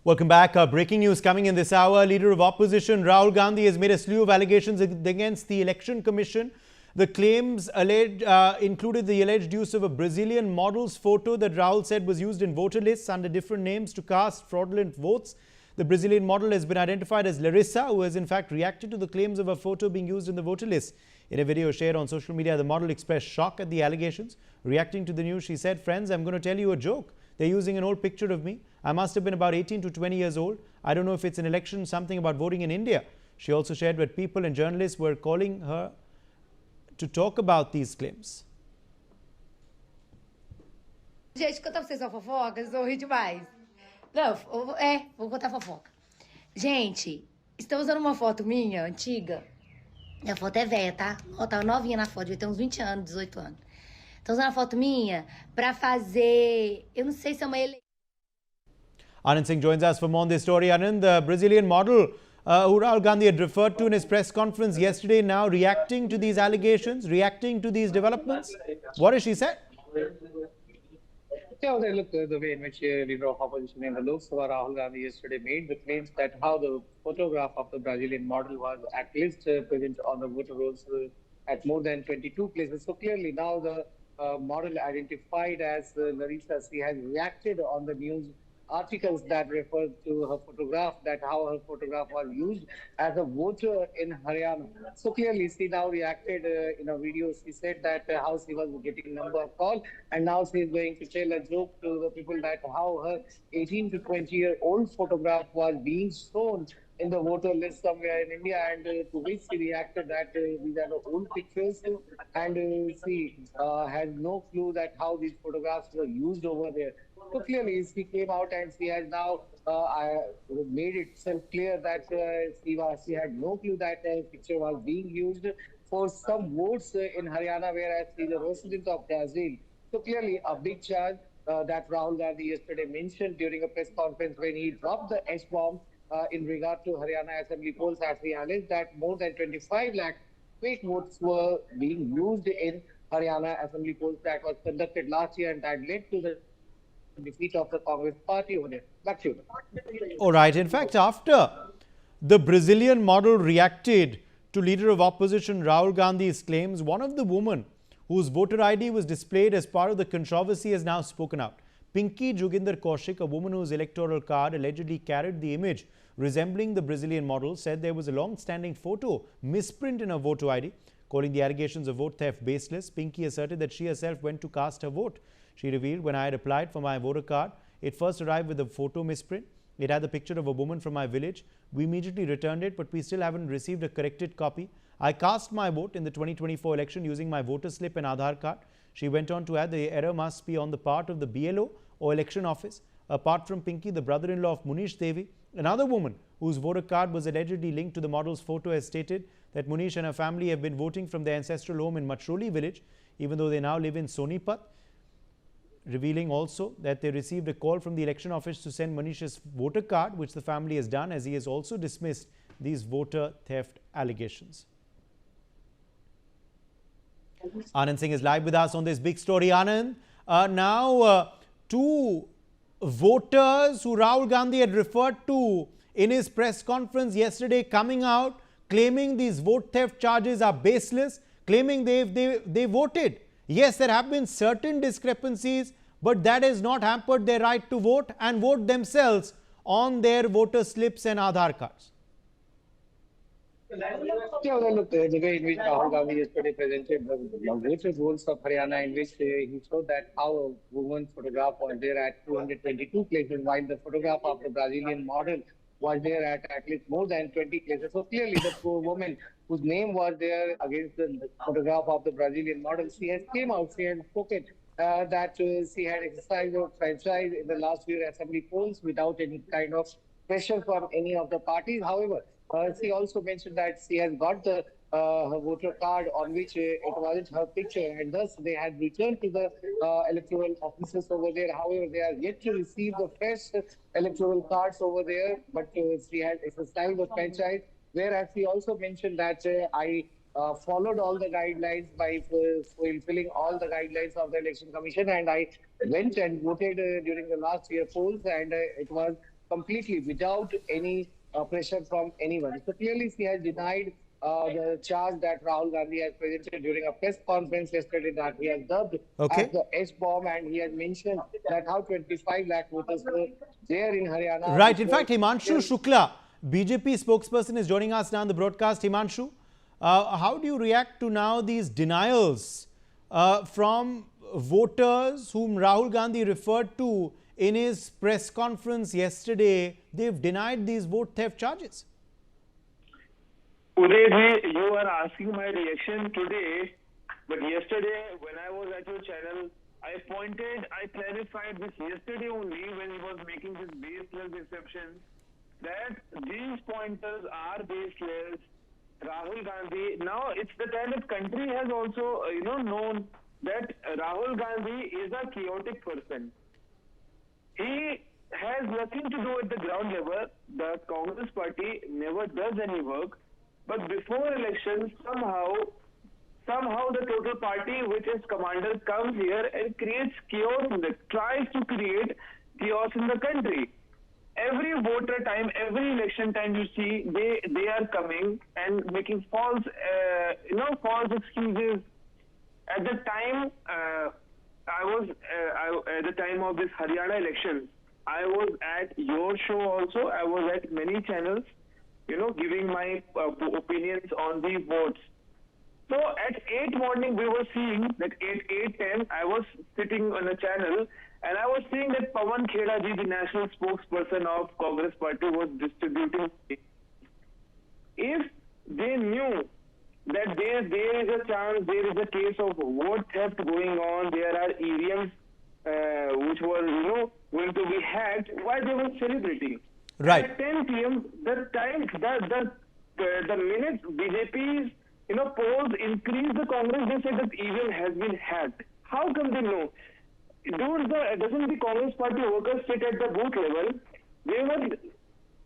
Welcome back. Breaking news coming in this hour. Leader of opposition Rahul Gandhi has made a slew of allegations against the Election Commission. The claims included the alleged use of a Brazilian model's photo that Rahul said was used in voter lists under different names to cast fraudulent votes. The Brazilian model has been identified as Larissa, who has in fact reacted to the claims of a photo being used in the voter list. In a video shared on social media, the model expressed shock at the allegations. Reacting to the news, she said, "Friends, I'm going to tell you a joke. They're using an old picture of me. I must have been about 18 to 20 years old. I don't know if it's an election, something about voting in India." She also shared that people and journalists were calling her to talk about these claims. Gente, contar pra vocês uma fofoca, vocês vão rir demais. Não, vou contar fofoca. Gente, estão usando uma foto minha, antiga. A foto é velha, tá? Ó, tava novinha na foto, devia ter uns 20 anos, 18 anos. Estão usando a foto minha pra fazer, eu não sei se é uma eleição. Anand Singh joins us for more on this story. Anand, the Brazilian model who Rahul Gandhi had referred to in his press conference yesterday, now reacting to these allegations, reacting to these developments. What has she said? Yeah, look, the way in which leader of opposition in the Lok Sabha, Rahul Gandhi, yesterday made the claims that how the photograph of the Brazilian model was at least present on the voter rolls at more than 22 places. So clearly now the model identified as Larissa, she has reacted on the news articles that refer to her photograph, that how her photograph was used as a voter in Haryana. So clearly she now reacted in a video. She said that how she was getting number of call, and now she is going to tell a joke to the people that how her 18 to 20-year-old photograph was being shown in the voter list somewhere in India, and to which she reacted that these are the old pictures, and she has no clue that how these photographs were used over there. So clearly, she came out and she has now made itself clear that she had no clue that picture was being used for some votes in Haryana, whereas she is a resident of Brazil. So clearly, a big charge that Rahul Gandhi yesterday mentioned during a press conference when he dropped the S-bomb in regard to Haryana Assembly polls, as he alleged that more than 25 lakh fake votes were being used in Haryana Assembly polls that was conducted last year, and that led to the defeat of the Congress party over there. Back to you. All right. In fact, after the Brazilian model reacted to leader of opposition Rahul Gandhi's claims, one of the women whose voter ID was displayed as part of the controversy has now spoken out. Pinky Joginder Kaushik, a woman whose electoral card allegedly carried the image resembling the Brazilian model, said there was a long-standing photo misprint in her voter ID. Calling the allegations of vote theft baseless, Pinky asserted that she herself went to cast her vote. She revealed, when I had applied for my voter card, it first arrived with a photo misprint. It had the picture of a woman from my village. We immediately returned it, but we still haven't received a corrected copy. I cast my vote in the 2024 election using my voter slip and Aadhaar card. She went on to add the error must be on the part of the BLO or election office. Apart from Pinky, the brother-in-law of Munish Devi, another woman whose voter card was allegedly linked to the model's photo, has stated that Munish and her family have been voting from their ancestral home in Machroli village, even though they now live in Sonipat. Revealing also that they received a call from the election office to send Manish's voter card, which the family has done, as he has also dismissed these voter theft allegations. Anand Singh is live with us on this big story. Anand, now two voters who Rahul Gandhi had referred to in his press conference yesterday coming out, claiming these vote theft charges are baseless, claiming they voted. Yes, there have been certain discrepancies, but that has not hampered their right to vote and vote themselves on their voter slips and Aadhaar cards. Yeah, well, look, the way in which Rahul Gandhi yesterday presented the voter rolls of Haryana, in which he showed that how a woman's photograph was there at 222 places, while the photograph of the Brazilian model was there at least more than 20 places. So clearly, the poor woman whose name was there against the photograph of the Brazilian model, she has came out, she has spoken that she had exercised her franchise in the last year assembly polls without any kind of pressure from any of the parties. However, she also mentioned that she has got the her voter card on which it wasn't her picture, and thus they had returned to the electoral offices over there. However, they are yet to receive the fresh electoral cards over there, but she has exercised the franchise. Whereas she also mentioned that I followed all the guidelines by fulfilling all the guidelines of the election commission, and I went and voted during the last year polls, and it was completely without any pressure from anyone. So clearly, she has denied the charge that Rahul Gandhi has presented during a press conference yesterday that he has dubbed as Okay. the H-bomb, and he has mentioned that how 25 lakh voters were there in Haryana, Right. which In were fact, Himanshu there. Shukla, BJP spokesperson, is joining us now on the broadcast. Himanshu, how do you react to now these denials from voters whom Rahul Gandhi referred to in his press conference yesterday? They've denied these vote theft charges. Uday ji, you are asking my reaction today, but yesterday when I was at your channel, I clarified this yesterday only when he was making his baseless exceptions that these pointers are baseless. Rahul Gandhi, now it's the time that country has also, known that Rahul Gandhi is a chaotic person. He has nothing to do at the ground level. The Congress party never does any work. But before elections, somehow the total party, which is commander, comes here and creates chaos tries to create chaos in the country. Every voter time, every election time, you see they are coming and making false excuses. At the time, at the time of this Haryana election, I was at your show also. I was at many channels, giving my opinions on the votes. So at 8 morning, we were seeing that at 8:10, I was sitting on a channel and I was seeing that Pawan Kheda ji, the national spokesperson of Congress party, was distributing. If they knew that there is a chance, there is a case of vote theft going on, there are EVMs which were, going to be hacked, why they were celebrating? Right. At 10 p.m., the minute BJP's polls increased the Congress, they said that EVM has been hacked. How come they know? Doesn't the Congress party workers sit at the booth level? They were,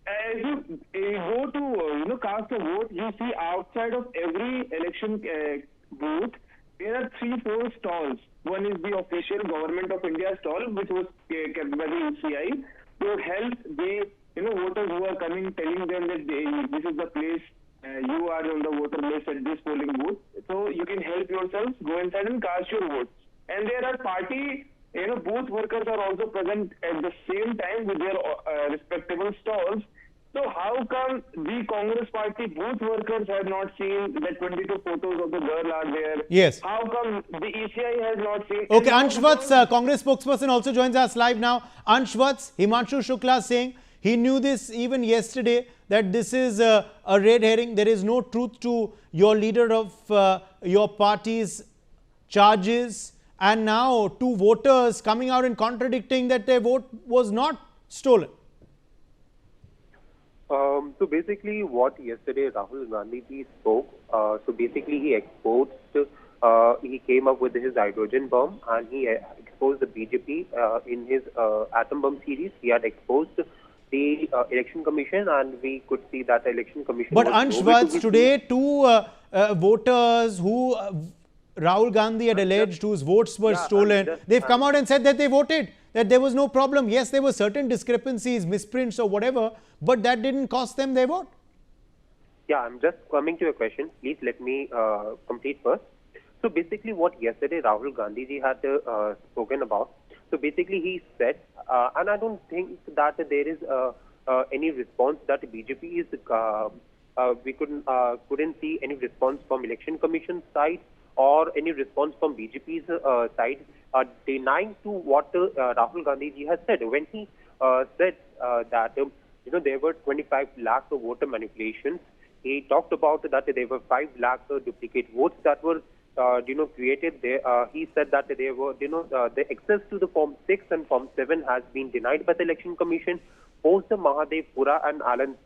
as you go to cast a vote, you see outside of every election booth there are 3-4 stalls. One is the official Government of India stall, which was kept by the ECI to help the voters who are coming, telling them that this is the place you are on the voter list at this polling booth. So you can help yourselves, go inside and cast your vote. And there are party, booth workers are also present at the same time with their respectable stalls. So how come the Congress party booth workers have not seen that 22 photos of the girl are there? Yes. How come the ECI has not seen? Okay, Anshvats, Congress spokesperson, also joins us live now. Anshvats, Himanshu Shukla saying he knew this even yesterday, that this is a red herring. There is no truth to your leader of your party's charges. And now two voters coming out and contradicting that their vote was not stolen. So basically what yesterday Rahul Gandhi ji spoke, so basically he exposed, he came up with his hydrogen bomb and he exposed the BJP in his atom bomb series. He had exposed the election commission and we could see that the election commission. But Anshvats, today two voters who Rahul Gandhi had alleged whose votes were stolen, they've come out and said that they voted, that there was no problem. Yes, there were certain discrepancies, misprints or whatever, but that didn't cost them their vote. Yeah, I'm just coming to your question. Please let me complete first. So basically what yesterday Rahul Gandhi ji had spoken about. So basically he said, and I don't think that there is any response that BJP is, we couldn't see any response from election commission side or any response from BJP's side denying to what Rahul Gandhi ji has said. When he said that there were 25 lakh voter manipulations, he talked about that there were 5 lakh duplicate votes that were created there. He said that there were the access to the Form 6 and Form 7 has been denied by the election commission post the Mahadev Pura and Alan's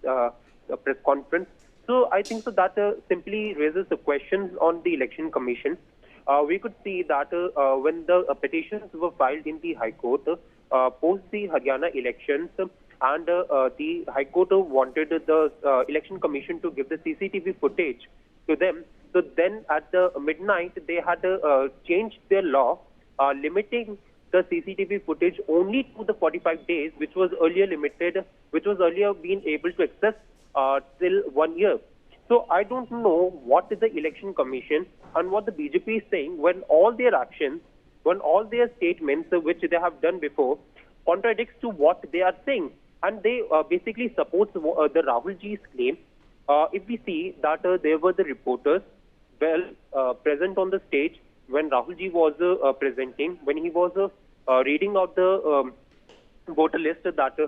press conference. So I think so that simply raises the questions on the election commission. We could see that when the petitions were filed in the High Court post the Haryana elections, and the High Court wanted the election commission to give the CCTV footage to them. So then at the midnight, they had changed their law, limiting the CCTV footage only to the 45 days, which was earlier limited, which was earlier being able to access till 1 year. So I don't know what is the Election Commission and what the BJP is saying when all their actions, when all their statements which they have done before contradicts to what they are saying. And they basically support the Rahul Ji's claim. If we see that there were the reporters present on the stage when Rahul Ji was presenting, when he was reading out the voter list that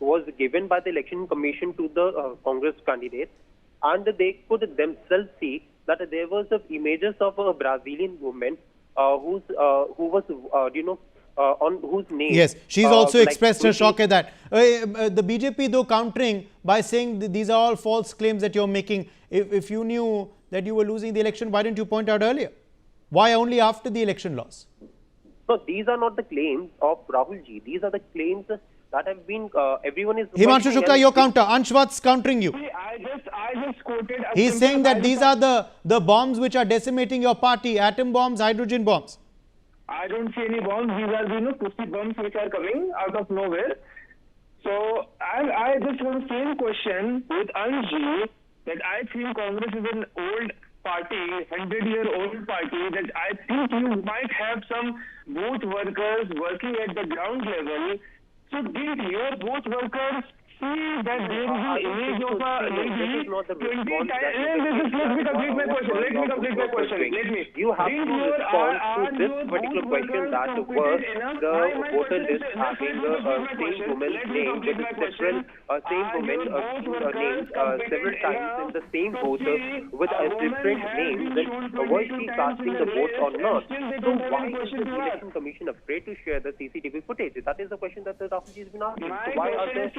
was given by the Election Commission to the Congress candidates, and they could themselves see that there was images of a Brazilian woman who was, on whose name. Yes, she's also expressed her shock at that. The BJP, though, countering by saying these are all false claims that you're making. If you knew that you were losing the election, why didn't you point out earlier? Why only after the election loss? No, these are not the claims of Rahul Ji. These are the claims that have been, everyone is... Himanshu Shukla, your counter. Anshwat's countering you. See, I just quoted... He's saying that these are the bombs which are decimating your party, atom bombs, hydrogen bombs. I don't see any bombs. These are, pussy bombs which are coming out of nowhere. So, I just want the same question with Anji, that I think Congress is an old party, 100-year-old party, that I think you might have some booth workers working at the ground level. So did your booth workers see that there is an image of a lady 20 times? Let me complete my question. You have to respond to this particular question that was the voter list having the same woman's name with several same women named several times in the same voter with a different name. Then was she casting the vote or not? So why is the Election Commission afraid to share the CCTV footage? That is the question that the Rahul Ji has been asking. So why are there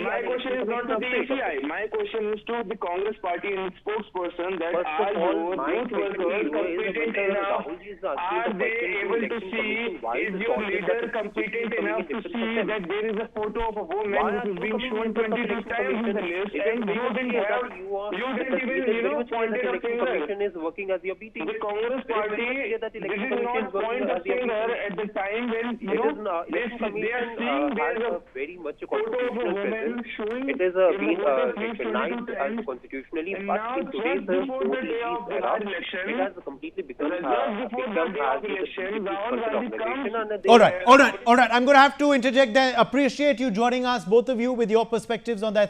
My question is not to the ACI. My question is to the Congress party and spokesperson that are your booth workers competent enough? Are they able to see, is your leader competent enough to see that there is a photo of a woman who is being shown 22 times in the list and you didn't even pointed a finger? Is working as your BT. The Congress party did not point a finger at the time when they are seeing there is a very much photo of a woman showing it is being recognized as constitutionally, but in today's election, it has completely become All right. I'm going to have to interject there. Appreciate you joining us, both of you, with your perspectives on that story.